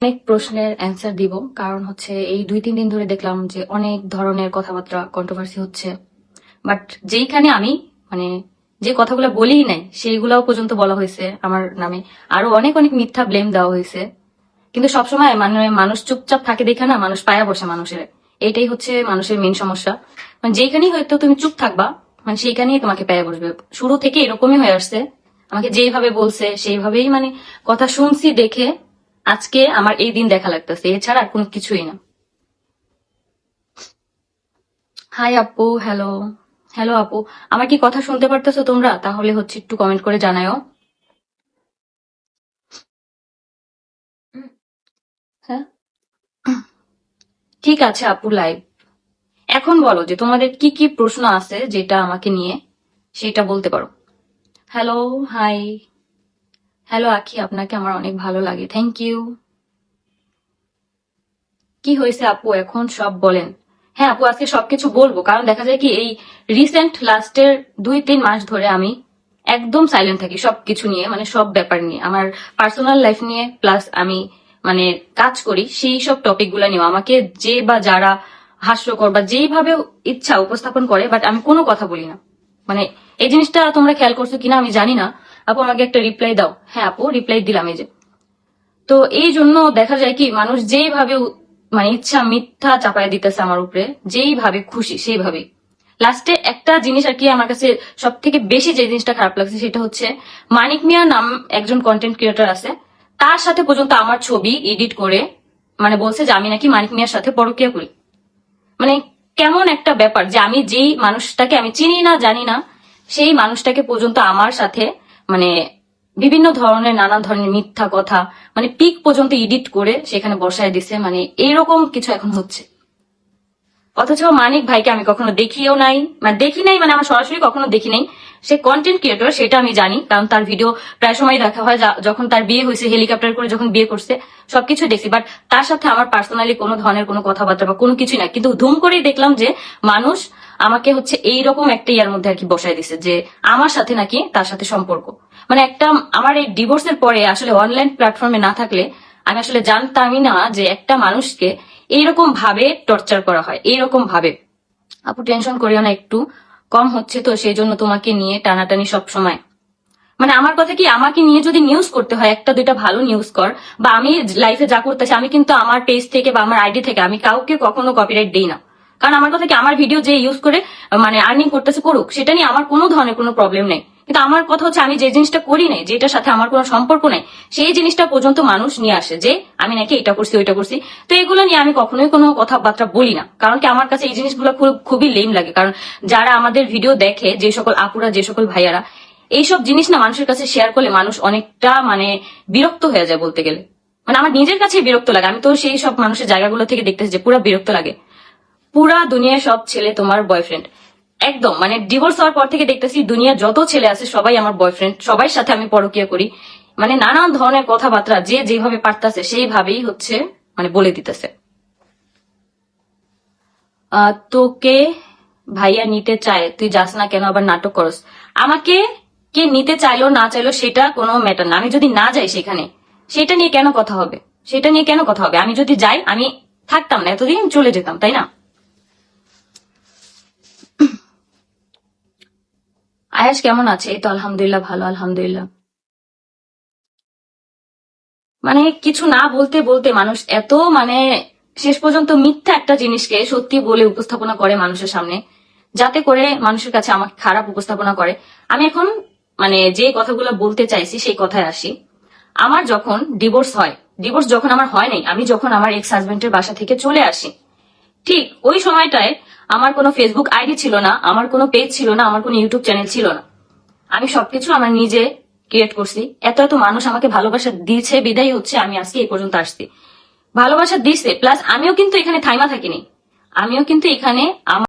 অনেক প্রশ্নের অ্যান্সার দিব, কারণ হচ্ছে এই 2-3 দিন ধরে দেখলাম যে অনেক ধরনের কথাবার্তা কন্ট্রোভার্সি হচ্ছে। বাট যেইখানে আমি মানে যে কথাগুলো বলিই নাই সেইগুলাও পর্যন্ত বলা হয়েছে আমার নামে, আরো অনেক অনেক মিথ্যা ব্লেম দেওয়া হয়েছে। কিন্তু সবসময় মানে মানুষ চুপচাপ থাকে দেখে না মানুষ পায়া বসে মানুষের। এইটাই হচ্ছে মানুষের মেন সমস্যা। মানে যেখানেই হয়তো তুমি চুপ থাকবা মানে সেইখানেই তোমাকে পায়া বসবে। শুরু থেকে এরকমই হয়ে আসছে, আমাকে যেভাবে বলছে সেইভাবেই মানে কথা শুনছি দেখে আজকে আমার এই দিন দেখা লাগতেছে, এছাড়া আর কোনো কিছুই না। হাই আপু, হ্যালো। হ্যালো আপু, আমার কি কথা শুনতে পারতেছো তোমরা? তাহলে হচ্ছে একটু কমেন্ট করে জানাও। হ্যাঁ, ঠিক আছে আপু, লাইভ। এখন বলো যে তোমাদের কি কি প্রশ্ন আছে যেটা আমাকে নিয়ে, সেটা বলতে পারো। Hello, high. হ্যালো আখি, আপনাকে আমার অনেক ভালো লাগে, থ্যাংক ইউ। কি হয়েছে আপু এখন সব বলেন। হ্যাঁ আপু, আজকে সবকিছু বলবো, কারণ দেখা যায় কি এই রিসেন্ট লাস্টের 2-3 মাস ধরে আমি একদম সাইলেন্ট থাকি সবকিছু নিয়ে, মানে সব ব্যাপার নিয়ে, আমার পার্সোনাল লাইফ নিয়ে, প্লাস আমি মানে কাজ করি সেই সব টপিক গুলা নিয়ে আমাকে যে বা যারা হাস্যকর বা যেইভাবে ইচ্ছা উপস্থাপন করে, বাট আমি কোনো কথা বলি না। মানে এই জিনিসটা তোমরা খেয়াল করছো কিনা আমি জানি না। আপু আমাকে একটা রিপ্লাই দাও। হ্যাঁ আপু, রিপ্লাই দিলাম এই যে। তো এই জন্য দেখা যায় কি মানুষ যেইভাবে মানে ইচ্ছা মিথ্যা চাপায় দিতেছে আমার উপরে, যেইভাবে খুশি সেইভাবে। লাস্টে একটা জিনিস আর কি আমার কাছে সব থেকে বেশি যে জিনিসটা খারাপ লাগছে সেটা হচ্ছে মানিক মিয়া নাম একজন কন্টেন্ট ক্রিয়েটর আছে, তার সাথে পর্যন্ত আমার ছবি এডিট করে মানে বলছে যে আমি নাকি মানিক মিয়ার সাথে পরকীয়া করি। মানে কেমন একটা ব্যাপার যে আমি যেই মানুষটাকে আমি চিনি না জানি না সেই মানুষটাকে পর্যন্ত আমার সাথে মানে বিভিন্ন ধরনের নানা ধরনের মিথ্যা কথা মানে পিক পর্যন্ত এডিট করে সেখানে বসায় দিছে, মানে এইরকম কিছু এখন হচ্ছে। অথচ মানিক ভাইকে আমি কখনো দেখিও নাই, মানে দেখি নাই মানে আমার সরাসরি কখনো দেখি নাই। সে কন্টেন্ট ক্রিয়েটর সেটা আমি জানি, কারণ তার ভিডিও প্রায় সময় দেখা হয়, যখন তার বিয়ে হয়েছে হেলিকপ্টার করে যখন বিয়ে করছে সবকিছু দেখছি। বাট তার সাথে আমার পার্সোনালি কোনো ধরনের কোনো কথাবার্তা বা কোনো কিছুই না, কিন্তু ধুম করেই দেখলাম যে মানুষ আমাকে হচ্ছে এইরকম একটা ইয়ার মধ্যে আর কি বসায় দিছে যে আমার সাথে নাকি তার সাথে সম্পর্ক। মানে একটা আমার এই ডিভোর্সের পরে আসলে অনলাইন প্ল্যাটফর্মে না থাকলে আমি আসলে জানতামই না যে একটা মানুষকে এইরকম ভাবে টর্চার করা হয়, এইরকম ভাবে। আপু টেনশন করিও না, একটু কম হচ্ছে তো সেই জন্য তোমাকে নিয়ে টানাটানি সব সময়। মানে আমার কথা কি, আমাকে নিয়ে যদি নিউজ করতে হয় একটা দুইটা ভালো নিউজ কর, বা আমি লাইফে যা করতেছি আমি কিন্তু আমার পেজ থেকে বা আমার আইডি থেকে আমি কাউকে কখনো কপিরাইট দিই না। কারণ আমার কথা কি, আমার ভিডিও যে ইউজ করে মানে আর্নিং করতেছে করুক, সেটা নিয়ে আমার কোনো ধরনের কোনো প্রবলেম নেই। কিন্তু আমার কথা হচ্ছে আমি যে জিনিসটা করি নাই, যেটার সাথে আমার কোনো সম্পর্ক নাই, সেই জিনিসটা পর্যন্ত মানুষ নিয়ে আসে যে আমি নাকি এটা করছি ওইটা করছি। তো এগুলো নিয়ে আমি কখনোই কোনো কথাবার্তা বলি না, কারণ কি আমার কাছে এই জিনিসগুলো খুবই লেম লাগে। কারণ যারা আমাদের ভিডিও দেখে, যে সকল আপুরা যে সকল ভাইয়ারা, এইসব জিনিস না মানুষের কাছে শেয়ার করলে মানুষ অনেকটা মানে বিরক্ত হয়ে যায় বলতে গেলে। মানে আমার নিজের কাছে বিরক্ত লাগে, আমি তো সেই সব মানুষের জায়গাগুলো থেকে দেখতেছি যে পুরা বিরক্ত লাগে। পুরা দুনিয়ার সব ছেলে তোমার বয়ফ্রেন্ড, একদম মানে ডিভোর্স হওয়ার পর থেকে দেখতেছি দুনিয়ার যত ছেলে আছে সবাই আমার বয়ফ্রেন্ড, সবার সাথে আমি পরকীয়া করি। মানে নানান ধরনের কথাবার্তা যে যেভাবে পারতেছে সেইভাবেই হচ্ছে মানে বলে দিতেছে। তোকে ভাইয়া নিতে চায়, তুই যাস না কেন, আবার নাটক করস। আমাকে কে নিতে চাইলো না চাইলো সেটা কোনো ম্যাটার না, আমি যদি না যাই সেখানে সেটা নিয়ে কেন কথা হবে, সেটা নিয়ে কেন কথা হবে। আমি যদি যাই আমি থাকতাম না এতদিন, চলে যেতাম, তাই না? আয়াস কেমন আছে? এই তো আলহামদুলিল্লাহ, ভালো আলহামদুলিল্লাহ। মানে কিছু না বলতে বলতে মানুষ এত মানে শেষ পর্যন্ত মিথ্যা একটা জিনিসকে সত্যি বলে উপস্থাপনা করে মানুষের সামনে, যাতে করে মানুষের কাছে আমাকে খারাপ উপস্থাপনা করে। আমি এখন মানে যে কথাগুলো বলতে চাইছি সেই কথায় আসি। আমার যখন ডিভোর্স হয়, ডিভোর্স যখন আমার হয় নাই, আমি যখন আমার এক্স হাজবেন্ডের বাসা থেকে চলে আসি, ঠিক ওই সময়টায় আমার কোনো ফেসবুক আইডি ছিল না, আমার কোনো পেজ ছিল না, আমার কোনো ইউটিউব চ্যানেল ছিল না। আমি সবকিছু আমার নিজে ক্রিয়েট করছি। এত এত মানুষ আমাকে ভালোবাসা দিয়েছে বিদায় হচ্ছে আমি আজকে এই পর্যন্ত আসছি। ভালোবাসা দিছে, প্লাস আমিও কিন্তু এখানে থাইমা থাকিনি, আমিও কিন্তু এখানে